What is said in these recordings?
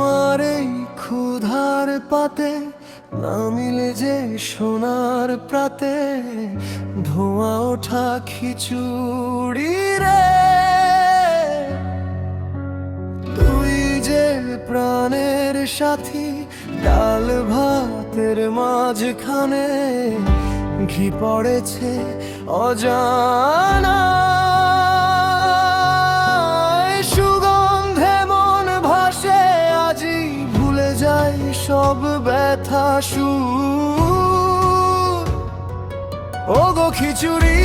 আমার এই ক্ষুধার পাতে না মিলে যে সোনার প্রাতে ধোঁয়া ওঠা খিচুড়ি রে, তুই যে প্রাণের সাথী ডাল ভাতের মাঝখানে ঘি পড়েছে অজানা, সুগন্ধে মন ভাসে আজি ভুলে যাই সব ব্যথা সুর। ওগো খিচুড়ি,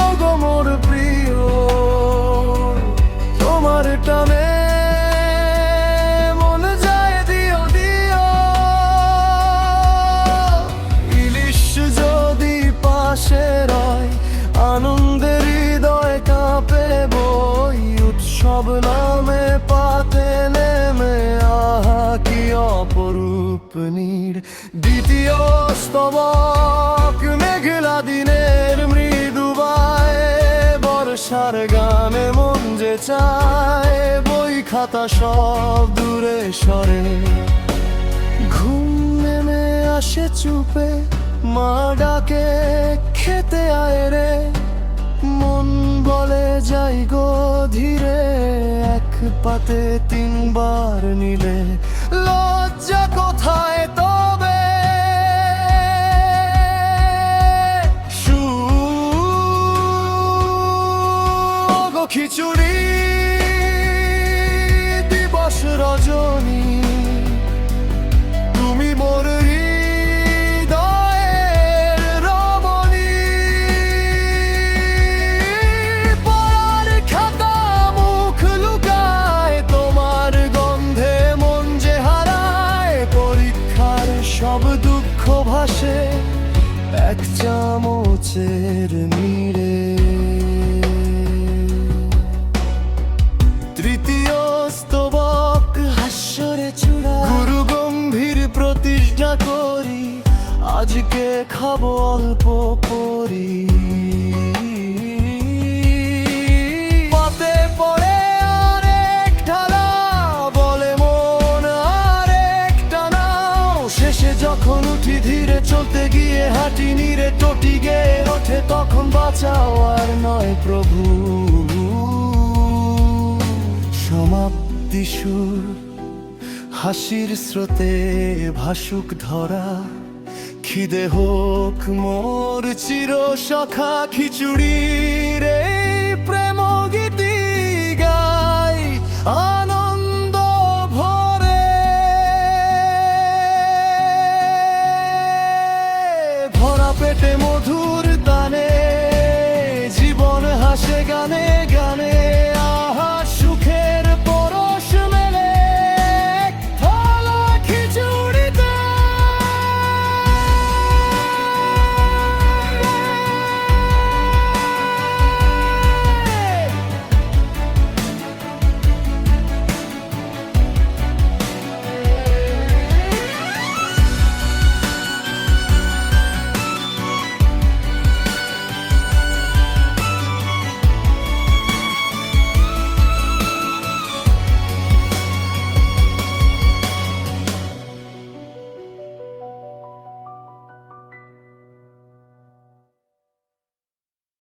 ওগো মোর প্রিয়, তোমার টানে মন যায় দিও দিও। ইলিশ যদি পাশে রয় আনন্দের হৃদয় কাঁপে বই, উৎসব নামে পাতে নেমে আহা কি অপরূপ নীড়। দ্বিতীয় স্তবক মেঘলা দিনের মৃদু বায়ে, বর্ষার গানে মন যে চায় বই খাতা সব দূরে সরে। ঘুম নেমে আসে চুপে মা ডাকে খেতে আয় রে, মন বলে যাই গো ধীরে, এক পাতে তিনবার নিলে লজ্জা কোথায় তবে। ওগো খিচুড়ি, দিবস রজনী তুমি মোর হৃদয়ের রমণী। পড়ার খাতা মুখ লুকায় তোমার গন্ধে মন যে হারায়, পরীক্ষার সব দুঃখ ভাসে এক চামচের নীড়ে। তৃতীয় স্তবক হাস্যরে চূড়া, গুরু গম্ভীর প্রতিজ্ঞা করি আজকে খাবো অল্প করি। পাতে পড়ে আরেক ঢালা বলে মন আরেকটা নাও, শেষে যখন উঠি ধীরে চলতে গিয়ে হাঁটি নীরে টটি গেয়ে ওঠে তখন বাঁচাও আর নয় প্রভু। সমাপ্তি সুর হাসির স্রোতে ভাসুক ধরা, খিদে হোক মোর চির সখা খিচুড়ির এই প্রেম